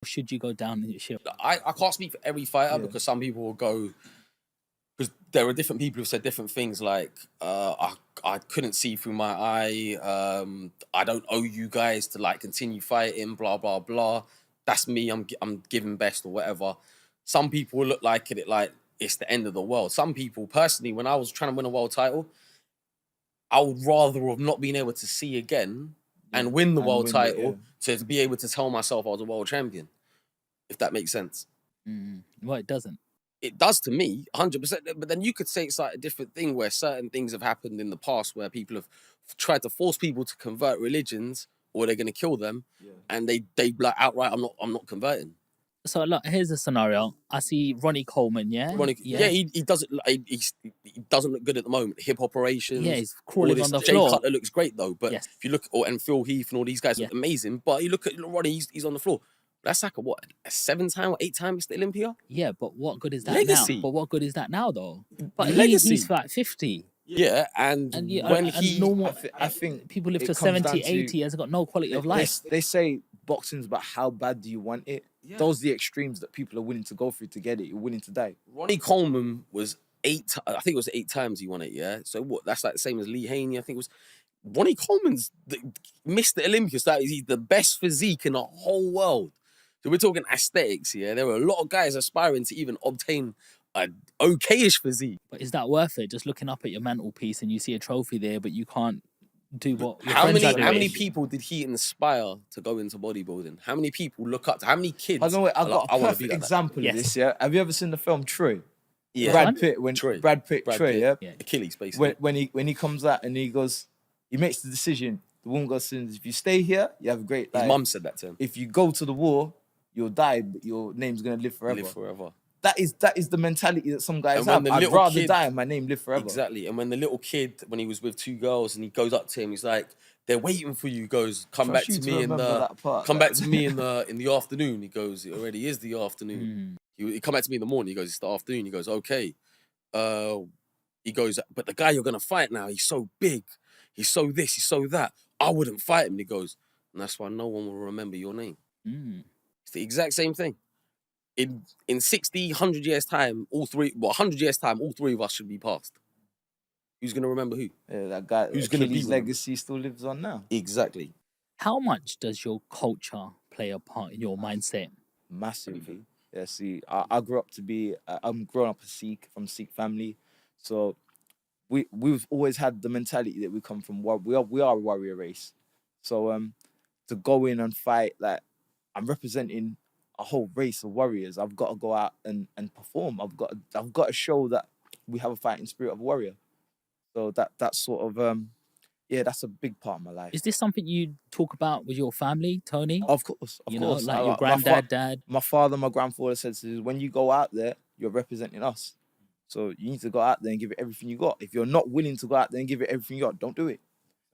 Should you go down in your ship? I can't speak for every fighter because some people will go, because there are different people who've said different things like, I couldn't see through my eye, I don't owe you guys to like continue fighting, blah, blah, blah. That's me, I'm giving best or whatever. Some people look like it like it's the end of the world. Some people, personally, when I was trying to win a world title, I would rather have not been able to see again and win the world title to be able to tell myself I was a world champion, if that makes sense. Well, it doesn't. It does to me, 100%. But then you could say it's like a different thing where certain things have happened in the past where people have tried to force people to convert religions or they're going to kill them, and they like outright, I'm not converting. So look, here's a scenario. I see Ronnie Coleman, he doesn't. He doesn't look good at the moment. Hip operations. Yeah, he's crawling on the Jay floor. Cutler looks great though, but if you look, and Phil Heath and all these guys look amazing. But you look at Ronnie, he's on the floor. That's like a 7-time or 8-time Mr. Olympia. Yeah, but what good is that Legacy. now? But what good is that now though? But Legacy. He's like 50. Yeah, and when I think people live to 70, 80, has got no quality of life. They say boxing's about how bad do you want it. Yeah. Those are the extremes that people are willing to go through to get it. You're willing to die. Ronnie Coleman was 8. I think it was 8 times he won it. Yeah. So what? That's like the same as Lee Haney. I think it was. Ronnie Coleman's Mr. Olympus. That is, he's the best physique in the whole world. So we're talking aesthetics here. There were a lot of guys aspiring to even obtain an okayish physique. But is that worth it? Just looking up at your mantelpiece and you see a trophy there, but you can't do what your how friends are doing. many people did he inspire to go into bodybuilding? How many people look up to? How many kids? I got a perfect example of this. Yeah, have you ever seen the film Troy? Yeah, Brad Pitt, Troy. Yeah, Achilles basically. When he comes out and he goes, he makes the decision. The woman goes, if you stay here, you have a great life. His mum said that to him. If you go to the war, you'll die, but your name's gonna live forever. That is the mentality that some guys have. I'd rather die and my name live forever. Exactly. And when the little kid, when he was with 2 girls, and he goes up to him, he's like, "They're waiting for you." He goes, "Come back to me in the afternoon." He goes, "It already is the afternoon." He come back to me in the morning. He goes, "It's the afternoon." He goes, "Okay." He goes, "But the guy you're gonna fight now, he's so big. He's so this. He's so that. I wouldn't fight him." He goes, "And that's why no one will remember your name." It's the exact same thing. In 60, 100 years' time, 100 years' time, all 3 of us should be passed. Who's going to remember who? Yeah, that guy who's going to be his legacy still lives on now. Exactly. How much does your culture play a part in your mindset? Massively. Yeah, see, I grew up to be, I'm growing up a Sikh, from Sikh family. So we've always had the mentality that we come from, we are a warrior race. So to go in and fight, like, I'm representing a whole race of warriors. I've got to go out and perform. I've got to show that we have a fighting spirit of a warrior. So that's sort of that's a big part of my life. Is this something you talk about with your family, Tony? Of course. You know, like your granddad, dad. My father, my grandfather said, when you go out there, you're representing us. So you need to go out there and give it everything you got. If you're not willing to go out there and give it everything you got, don't do it.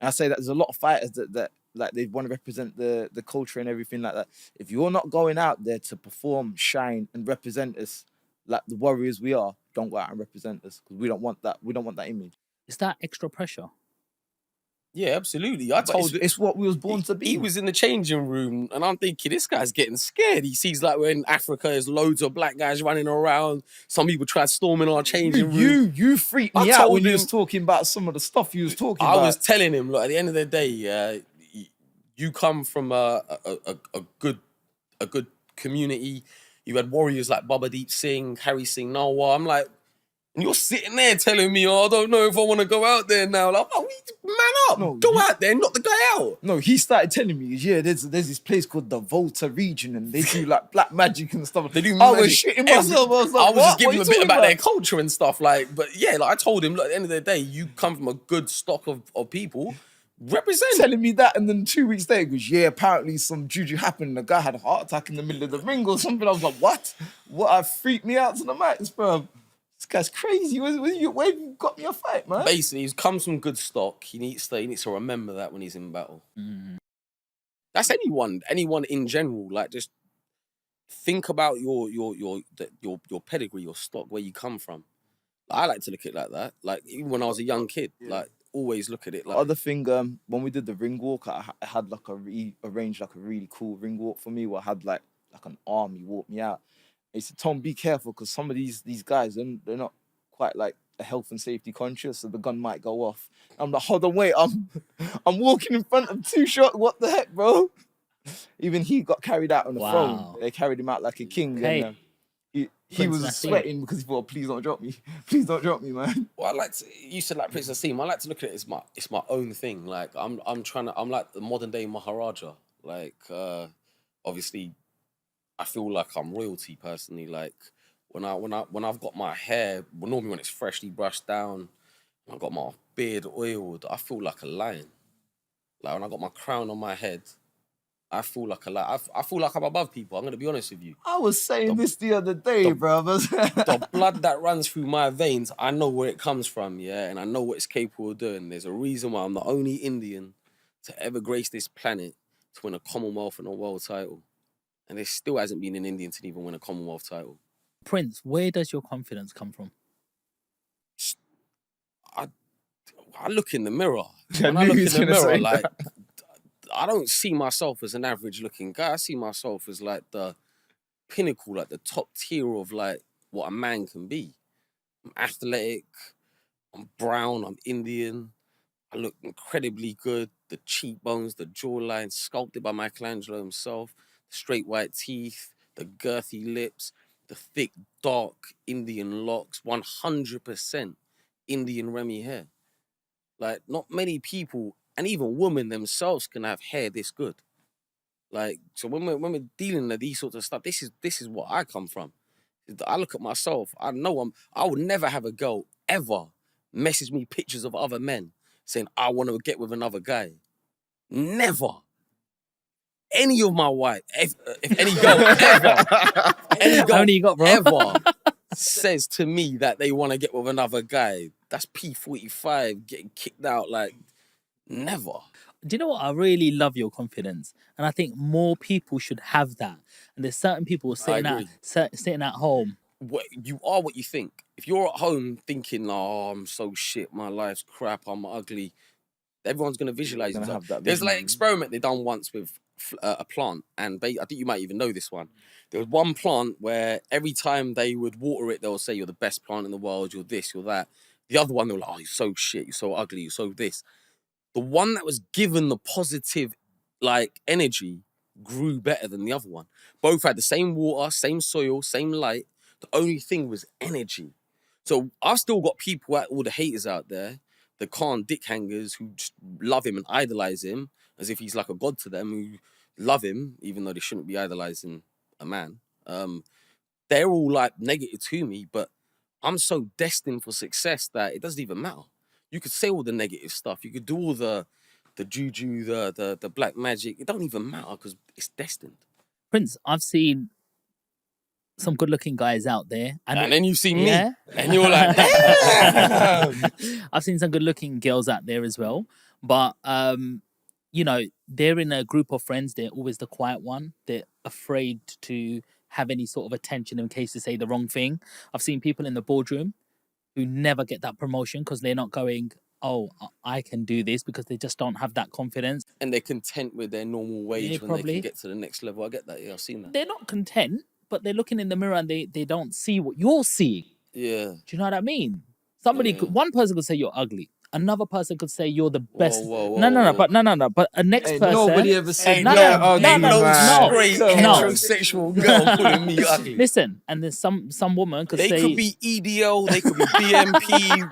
And I say that there's a lot of fighters that like they want to represent the culture and everything like that. If you're not going out there to perform, shine, and represent us like the warriors we are, don't go out and represent us, because we don't want that. We don't want that image. Is that extra pressure? Yeah, absolutely. It's what we was born to be. He was in the changing room, and I'm thinking, this guy's getting scared. He sees like we're in Africa, there's loads of black guys running around. Some people tried storming our changing room. You freaked me out when you was talking about some of the stuff you was talking about. I was telling him, look, at the end of the day, you come from a good community. You had warriors like Baba Deep Singh, Harry Singh Nalwar. I'm like, and you're sitting there telling me, I don't know if I want to go out there now. Like, man up, go out there, knock the guy out. No, he started telling me, there's this place called the Volta region, and they do like black magic and stuff. They do I was shitting myself. I was like, I was just giving him a bit about their culture and stuff. Like, but yeah, like I told him, look, at the end of the day, you come from a good stock of people. Represent. Telling me that, and then 2 weeks later, he goes, apparently some juju happened. The guy had a heart attack in the middle of the ring or something. I was like, what? What? Freaked me out to the max, bro. This guy's crazy. Where you got me a fight, man? Basically, he comes from good stock. He needs to remember that when he's in battle. That's anyone in general. Like, just think about your pedigree, your stock, where you come from. I like to look at it like that. Like, even when I was a young kid, like, always look at it like. Other thing, when we did the ring walk, I had like arranged like a really cool ring walk for me, where I had like like an army walk me out. He said, Tom, be careful, because some of these guys, they're not quite like a health and safety conscious, so the gun might go off. I'm like, hold on, wait, I'm walking in front of 2 shots. What the heck, bro? Even he got carried out on the throne. They carried him out like a king. Okay. And he was sweating because he thought, please don't drop me. Please don't drop me, man. Well, you said like Prince Nassim. I like to look at it as it's my own thing. Like I'm like the modern day Maharaja. Like obviously I feel like I'm royalty personally. Like when I've got my hair, well, normally when it's freshly brushed down, I've got my beard oiled, I feel like a lion. Like when I got my crown on my head, I feel like a lion. I feel like I'm above people. I'm gonna be honest with you. I was saying this the other day, brothers. The blood that runs through my veins, I know where it comes from, yeah, and I know what it's capable of doing. There's a reason why I'm the only Indian to ever grace this planet to win a Commonwealth and a world title. And there still hasn't been an Indian to even win a Commonwealth title. Prince, where does your confidence come from? I look in the mirror. When I look in the mirror, like, I don't see myself as an average looking guy. I see myself as like the pinnacle, like the top tier of like what a man can be. I'm athletic, I'm brown, I'm Indian. I look incredibly good. The cheekbones, the jawline, sculpted by Michelangelo himself, the straight white teeth, the girthy lips, the thick, dark Indian locks, 100% Indian Remy hair. Like, not many people, and even women themselves, can have hair this good. Like, so when we're dealing with these sorts of stuff, this is what I come from. I look at myself, I know I would never have a girl ever message me pictures of other men saying, I want to get with another guy. Never. Any of my wife, if any girl ever, any girl How many you got, bro? ever says to me that they want to get with another guy, that's P45 getting kicked out, like, never. Do you know what? I really love your confidence, and I think more people should have that. And there's certain people sitting at home. You are what you think. If you're at home thinking, "Oh, I'm so shit, my life's crap, I'm ugly," everyone's gonna visualize you. There's like an experiment they done once with a plant, and I think you might even know this one. There was one plant where every time they would water it, they'll say, "You're the best plant in the world. You're this, you're that." The other one, they were like, "Oh, you're so shit. You're so ugly. You're so this." The one that was given the positive, like, energy grew better than the other one. Both had the same water, same soil, same light. The only thing was energy. So I've still got people, all the haters out there, the Khan dick hangers who just love him and idolize him as if he's like a god to them, who love him even though they shouldn't be idolizing a man. They're all like negative to me, but I'm so destined for success that it doesn't even matter. You could say all the negative stuff. You could do all the juju, the black magic. It don't even matter because it's destined. Prince, I've seen some good-looking guys out there, and then you see me, yeah? and you're like, damn. I've seen some good-looking girls out there as well, but you know, they're in a group of friends. They're always the quiet one. They're afraid to have any sort of attention in case they say the wrong thing. I've seen people in the boardroom who never get that promotion because they're not going, "Oh, I can do this," because they just don't have that confidence. And they're content with their normal wage when they can get to the next level. I get that. Yeah, I've seen that. They're not content, but they're looking in the mirror and they don't see what you're seeing. Yeah. Do you know what I mean? One person could say you're ugly. Another person could say you're the best. No. But a next person. Nobody ever said no, straight heterosexual girl calling me ugly. Listen, and there's some woman could say they could be EDL, they could be BMP,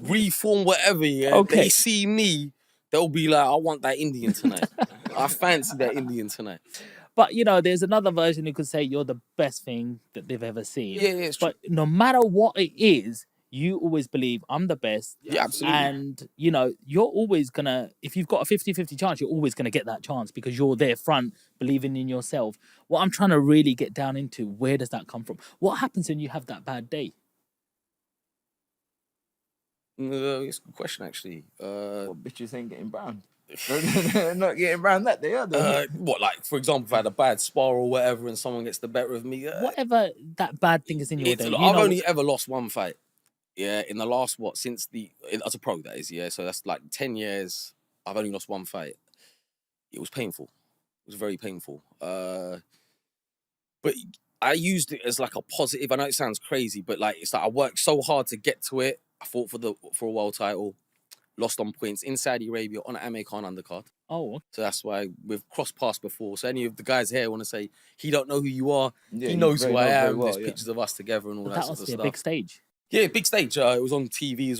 reform, whatever. Yeah. Okay. They see me, they'll be like, "I want that Indian tonight. I fancy that Indian tonight." But, you know, there's another version who could say you're the best thing that they've ever seen. Yeah, it's true. But no matter what it is, you always believe I'm the best. Yeah, absolutely. And, you know, you're always going to, if you've got a 50-50 chance, you're always going to get that chance because you're there front, believing in yourself. What I'm trying to really get down into, where does that come from? What happens when you have that bad day? It's a good question, actually. What bitches ain't getting brown? They're not getting brown that day, are they? What, like, for example, if I had a bad spar or whatever and someone gets the better of me? Whatever that bad thing is in your day. I've only ever lost one fight. Yeah, in the last, as a pro, that is, yeah. So that's like 10 years, I've only lost one fight. It was painful. It was very painful. But I used it as like a positive. I know it sounds crazy, but like it's like I worked so hard to get to it. I fought for a world title, lost on points in Saudi Arabia on an Amir Khan undercard. Oh, so that's why we've crossed paths before. So any of the guys here want to say he don't know who you are, Yeah, he knows who I am. well, There's pictures of us together and all that that sort must of be a stuff. big stage. Yeah, big stage. It was on TV as